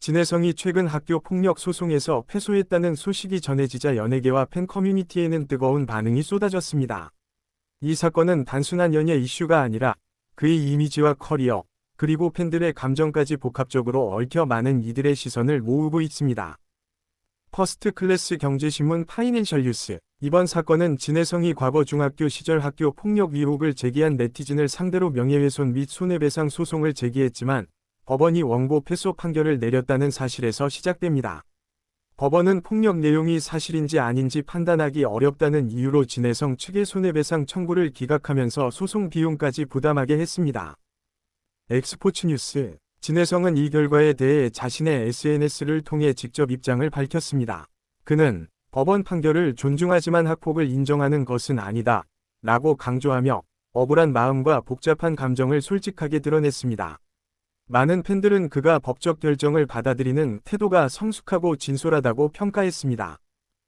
진혜성이 최근 학교 폭력 소송에서 패소했다는 소식이 전해지자 연예계와 팬 커뮤니티에는 뜨거운 반응이 쏟아졌습니다. 이 사건은 단순한 연예 이슈가 아니라 그의 이미지와 커리어, 그리고 팬들의 감정까지 복합적으로 얽혀 많은 이들의 시선을 모으고 있습니다. 퍼스트 클래스 경제신문 파이낸셜 뉴스. 이번 사건은 진혜성이 과거 중학교 시절 학교 폭력 의혹을 제기한 네티즌을 상대로 명예훼손 및 손해배상 소송을 제기했지만 법원이 원고 패소 판결을 내렸다는 사실에서 시작됩니다. 법원은 폭력 내용이 사실인지 아닌지 판단하기 어렵다는 이유로 진혜성 측의 손해배상 청구를 기각하면서 소송 비용까지 부담하게 했습니다. 엑스포츠 뉴스. 진혜성은 이 결과에 대해 자신의 SNS를 통해 직접 입장을 밝혔습니다. 그는 법원 판결을 존중하지만 학폭을 인정하는 것은 아니다 라고 강조하며 억울한 마음과 복잡한 감정을 솔직하게 드러냈습니다. 많은 팬들은 그가 법적 결정을 받아들이는 태도가 성숙하고 진솔하다고 평가했습니다.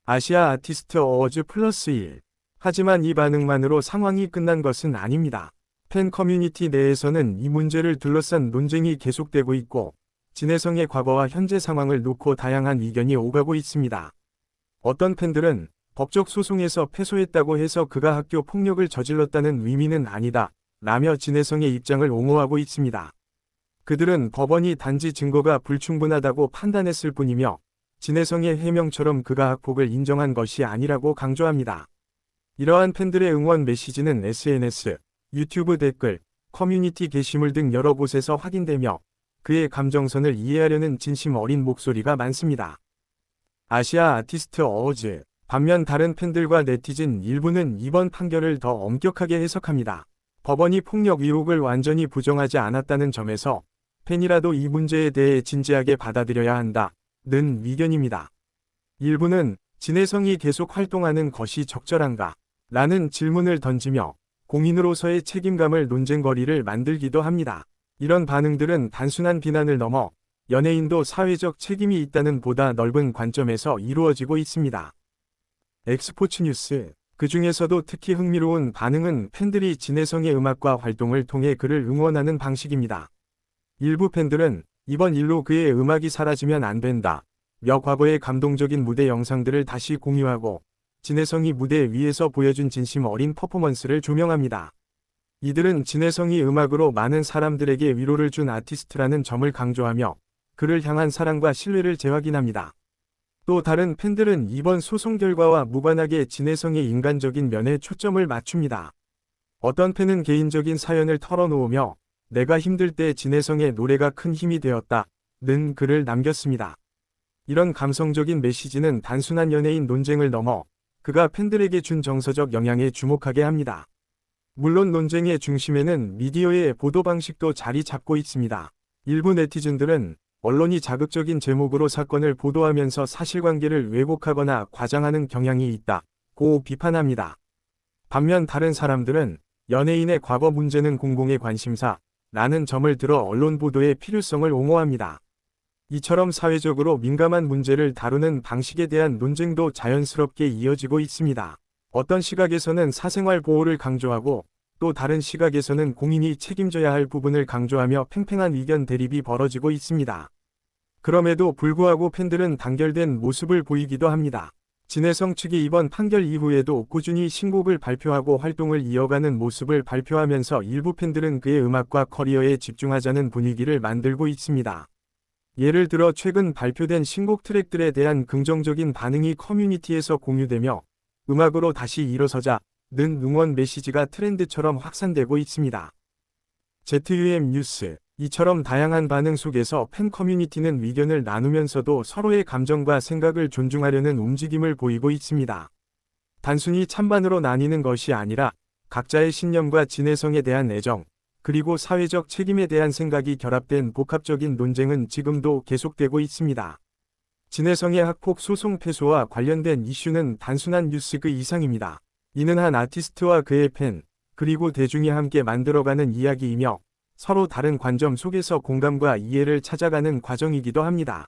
아시아 아티스트 어워즈 +1. 하지만 이 반응만으로 상황이 끝난 것은 아닙니다. 팬 커뮤니티 내에서는 이 문제를 둘러싼 논쟁이 계속되고 있고 진혜성의 과거와 현재 상황을 놓고 다양한 의견이 오가고 있습니다. 어떤 팬들은 법적 소송에서 패소했다고 해서 그가 학교 폭력을 저질렀다는 의미는 아니다 라며 진혜성의 입장을 옹호하고 있습니다. 그들은 법원이 단지 증거가 불충분하다고 판단했을 뿐이며 진혜성의 해명처럼 그가 학폭을 인정한 것이 아니라고 강조합니다. 이러한 팬들의 응원 메시지는 SNS, 유튜브 댓글, 커뮤니티 게시물 등 여러 곳에서 확인되며 그의 감정선을 이해하려는 진심 어린 목소리가 많습니다. 아시아 아티스트 어워즈. 반면 다른 팬들과 네티즌 일부는 이번 판결을 더 엄격하게 해석합니다. 법원이 폭력 의혹을 완전히 부정하지 않았다는 점에서 팬이라도 이 문제에 대해 진지하게 받아들여야 한다는 의견입니다. 일부는 진혜성이 계속 활동하는 것이 적절한가? 라는 질문을 던지며 공인으로서의 책임감을 논쟁거리를 만들기도 합니다. 이런 반응들은 단순한 비난을 넘어 연예인도 사회적 책임이 있다는 보다 넓은 관점에서 이루어지고 있습니다. 엑스포츠 뉴스. 그 중에서도 특히 흥미로운 반응은 팬들이 진혜성의 음악과 활동을 통해 그를 응원하는 방식입니다. 일부 팬들은 이번 일로 그의 음악이 사라지면 안 된다 며 과거의 감동적인 무대 영상들을 다시 공유하고 진혜성이 무대 위에서 보여준 진심 어린 퍼포먼스를 조명합니다. 이들은 진혜성이 음악으로 많은 사람들에게 위로를 준 아티스트라는 점을 강조하며 그를 향한 사랑과 신뢰를 재확인합니다. 또 다른 팬들은 이번 소송 결과와 무관하게 진혜성의 인간적인 면에 초점을 맞춥니다. 어떤 팬은 개인적인 사연을 털어놓으며 내가 힘들 때 진혜성의 노래가 큰 힘이 되었다는 글을 남겼습니다. 이런 감성적인 메시지는 단순한 연예인 논쟁을 넘어 그가 팬들에게 준 정서적 영향에 주목하게 합니다. 물론 논쟁의 중심에는 미디어의 보도 방식도 자리 잡고 있습니다. 일부 네티즌들은 언론이 자극적인 제목으로 사건을 보도하면서 사실관계를 왜곡하거나 과장하는 경향이 있다고 비판합니다. 반면 다른 사람들은 연예인의 과거 문제는 공공의 관심사라는 점을 들어 언론 보도의 필요성을 옹호합니다. 이처럼 사회적으로 민감한 문제를 다루는 방식에 대한 논쟁도 자연스럽게 이어지고 있습니다. 어떤 시각에서는 사생활 보호를 강조하고 또 다른 시각에서는 공인이 책임져야 할 부분을 강조하며 팽팽한 의견 대립이 벌어지고 있습니다. 그럼에도 불구하고 팬들은 단결된 모습을 보이기도 합니다. 진혜성 측이 이번 판결 이후에도 꾸준히 신곡을 발표하고 활동을 이어가는 모습을 발표하면서 일부 팬들은 그의 음악과 커리어에 집중하자는 분위기를 만들고 있습니다. 예를 들어 최근 발표된 신곡 트랙들에 대한 긍정적인 반응이 커뮤니티에서 공유되며 음악으로 다시 일어서자는 응원 메시지가 트렌드처럼 확산되고 있습니다. ZUM 뉴스. 이처럼 다양한 반응 속에서 팬 커뮤니티는 의견을 나누면서도 서로의 감정과 생각을 존중하려는 움직임을 보이고 있습니다. 단순히 찬반으로 나뉘는 것이 아니라 각자의 신념과 진혜성에 대한 애정, 그리고 사회적 책임에 대한 생각이 결합된 복합적인 논쟁은 지금도 계속되고 있습니다. 진혜성의 학폭 소송 패소와 관련된 이슈는 단순한 뉴스 그 이상입니다. 이는 한 아티스트와 그의 팬, 그리고 대중이 함께 만들어가는 이야기이며 서로 다른 관점 속에서 공감과 이해를 찾아가는 과정이기도 합니다.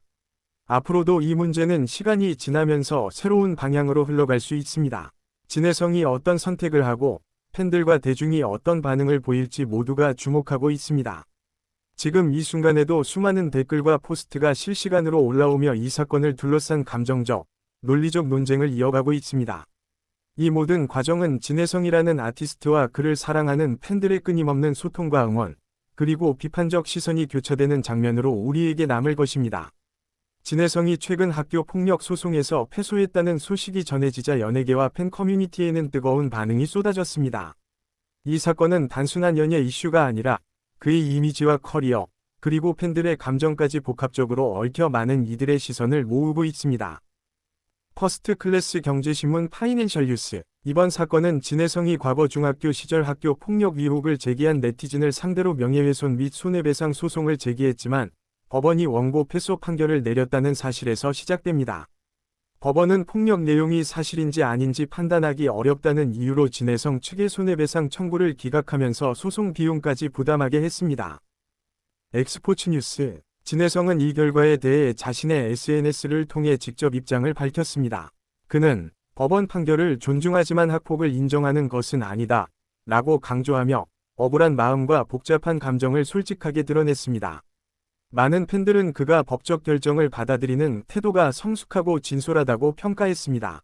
앞으로도 이 문제는 시간이 지나면서 새로운 방향으로 흘러갈 수 있습니다. 진혜성이 어떤 선택을 하고 팬들과 대중이 어떤 반응을 보일지 모두가 주목하고 있습니다. 지금 이 순간에도 수많은 댓글과 포스트가 실시간으로 올라오며 이 사건을 둘러싼 감정적, 논리적 논쟁을 이어가고 있습니다. 이 모든 과정은 진혜성이라는 아티스트와 그를 사랑하는 팬들의 끊임없는 소통과 응원, 그리고 비판적 시선이 교차되는 장면으로 우리에게 남을 것입니다. 진혜성이 최근 학교 폭력 소송에서 패소했다는 소식이 전해지자 연예계와 팬 커뮤니티에는 뜨거운 반응이 쏟아졌습니다. 이 사건은 단순한 연예 이슈가 아니라 그의 이미지와 커리어, 그리고 팬들의 감정까지 복합적으로 얽혀 많은 이들의 시선을 모으고 있습니다. 퍼스트 클래스 경제신문 파이낸셜 뉴스. 이번 사건은 진혜성이 과거 중학교 시절 학교 폭력 의혹을 제기한 네티즌을 상대로 명예훼손 및 손해배상 소송을 제기했지만 법원이 원고 패소 판결을 내렸다는 사실에서 시작됩니다. 법원은 폭력 내용이 사실인지 아닌지 판단하기 어렵다는 이유로 진혜성 측의 손해배상 청구를 기각하면서 소송 비용까지 부담하게 했습니다. 엑스포츠 뉴스. 진혜성은 이 결과에 대해 자신의 SNS를 통해 직접 입장을 밝혔습니다. 그는 법원 판결을 존중하지만 학폭을 인정하는 것은 아니다 라고 강조하며 억울한 마음과 복잡한 감정을 솔직하게 드러냈습니다. 많은 팬들은 그가 법적 결정을 받아들이는 태도가 성숙하고 진솔하다고 평가했습니다.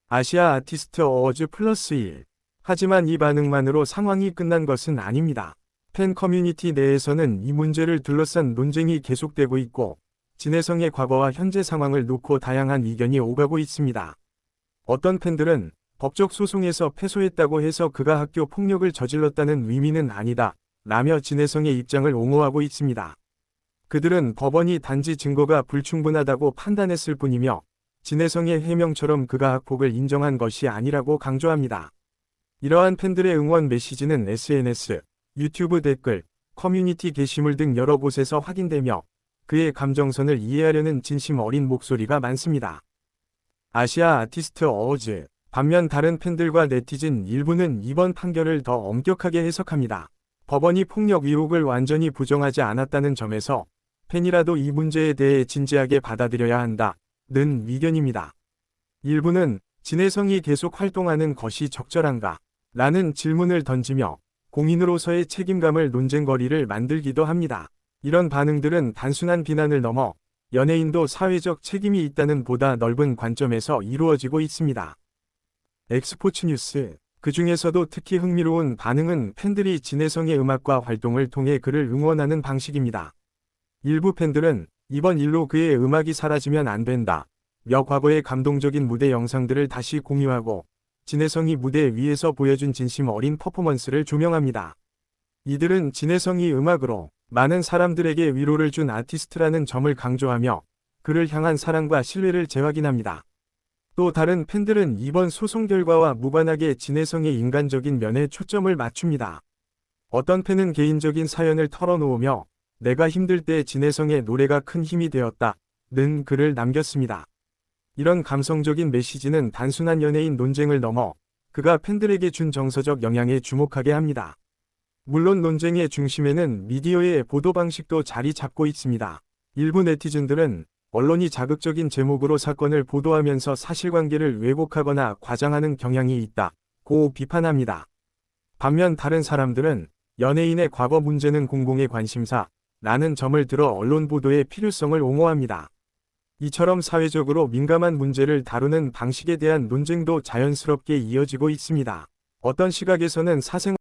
아시아 아티스트 어워즈 +1. 하지만 이 반응만으로 상황이 끝난 것은 아닙니다. 팬 커뮤니티 내에서는 이 문제를 둘러싼 논쟁이 계속되고 있고 진혜성의 과거와 현재 상황을 놓고 다양한 의견이 오가고 있습니다. 어떤 팬들은 법적 소송에서 패소했다고 해서 그가 학교 폭력을 저질렀다는 의미는 아니다 라며 진혜성의 입장을 옹호하고 있습니다. 그들은 법원이 단지 증거가 불충분하다고 판단했을 뿐이며 진혜성의 해명처럼 그가 학폭을 인정한 것이 아니라고 강조합니다. 이러한 팬들의 응원 메시지는 SNS, 유튜브 댓글, 커뮤니티 게시물 등 여러 곳에서 확인되며 그의 감정선을 이해하려는 진심 어린 목소리가 많습니다. 아시아 아티스트 어워즈. 반면 다른 팬들과 네티즌 일부는 이번 판결을 더 엄격하게 해석합니다. 법원이 폭력 의혹을 완전히 부정하지 않았다는 점에서 팬이라도 이 문제에 대해 진지하게 받아들여야 한다는 의견입니다. 일부는 진혜성이 계속 활동하는 것이 적절한가? 라는 질문을 던지며 공인으로서의 책임감을 논쟁거리를 만들기도 합니다. 이런 반응들은 단순한 비난을 넘어 연예인도 사회적 책임이 있다는 보다 넓은 관점에서 이루어지고 있습니다. 엑스포츠 뉴스. 그 중에서도 특히 흥미로운 반응은 팬들이 진혜성의 음악과 활동을 통해 그를 응원하는 방식입니다. 일부 팬들은 이번 일로 그의 음악이 사라지면 안 된다 며 과거의 감동적인 무대 영상들을 다시 공유하고 진혜성이 무대 위에서 보여준 진심 어린 퍼포먼스를 조명합니다. 이들은 진혜성이 음악으로 많은 사람들에게 위로를 준 아티스트라는 점을 강조하며 그를 향한 사랑과 신뢰를 재확인합니다. 또 다른 팬들은 이번 소송 결과와 무관하게 진혜성의 인간적인 면에 초점을 맞춥니다. 어떤 팬은 개인적인 사연을 털어놓으며 내가 힘들 때 진혜성의 노래가 큰 힘이 되었다는 글을 남겼습니다. 이런 감성적인 메시지는 단순한 연예인 논쟁을 넘어 그가 팬들에게 준 정서적 영향에 주목하게 합니다. 물론 논쟁의 중심에는 미디어의 보도 방식도 자리 잡고 있습니다. 일부 네티즌들은 언론이 자극적인 제목으로 사건을 보도하면서 사실관계를 왜곡하거나 과장하는 경향이 있다고 비판합니다. 반면 다른 사람들은 연예인의 과거 문제는 공공의 관심사라는 점을 들어 언론 보도의 필요성을 옹호합니다. 이처럼 사회적으로 민감한 문제를 다루는 방식에 대한 논쟁도 자연스럽게 이어지고 있습니다. 어떤 시각에서는 사생활